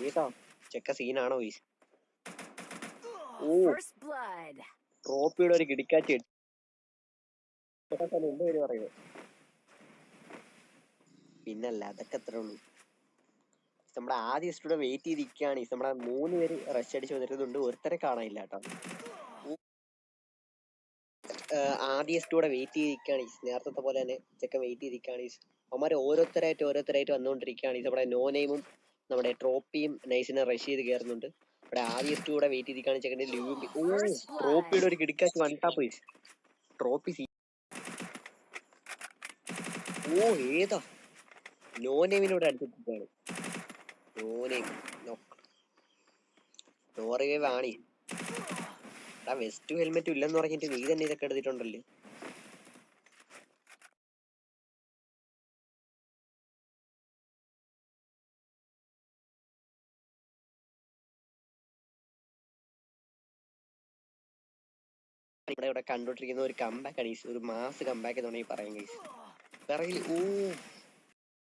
ഏതാ ചെക്ക സീനാണോ ഈ? ഓ ട്രോപ്പിയുടെ ഒരു കിടിക്കാച്ചി എന്ത് പേര് പറയുന്നത്? പിന്നല്ല, അതൊക്കെ അത്രേ ഉള്ളൂ. നമ്മുടെ ആദ്യ സ്റ്റുഡിയോ വെയിറ്റ് ചെയ്തിരിക്കുകയാണ്. നമ്മുടെ 3 പേര് റഷ് അടിച്ച് വന്നിട്ടുണ്ട്. ഒരുത്തരെ കാണാനില്ല കേട്ടോ. ആദ്യ സ്റ്റുഡിയോ വെയിറ്റ് ചെയ്തിരിക്കുകയാണ്. നേരത്തെ പോലെ തന്നെ ചെക്കൻ വെയിറ്റ് ചെയ്തിരിക്കുകയാണ്. അവന്മാർ ഓരോരുത്തരായിട്ട് വന്നുകൊണ്ടിരിക്കുകയാണ്. നമ്മുടെ നോ നെയിമും നമ്മുടെ ട്രോപ്പിയും നൈസിനെ റഷ് ചെയ്ത് കയറുന്നുണ്ട്. ഇവിടെ ആദ്യ സ്റ്റുഡിയോ വെയിറ്റ് ചെയ്തിരിക്കുകയാണ്. ചെക്കൻ്റെ ലിവ്. ഓ ട്രോപ്പിയുടെ ഒരു കിടിക്കാച്ച് വൺ ടാപ്പ്. ട്രോപ്പി ഓ ഏതാ നോ നെയിമിനോട് അടുത്തിരിക്കുകയാണ്. നോ നെയിം നോറിവേവ് ആണ്. വെസ്റ്റ് ഹെൽമെറ്റ് ഇല്ലെന്ന് പറഞ്ഞിട്ട് നീ തന്നെ ഇതൊക്കെ എടുത്തിട്ടുണ്ടല്ലോ. ഇവിടെ കണ്ടോണ്ടിരിക്കുന്ന ഒരു കമ്പാക്ക് ആണ്, ഒരു മാസ് കമ്പാക്ക് എന്ന് വേണമെങ്കിൽ പറയാം ഗൈസ്. പിറകിൽ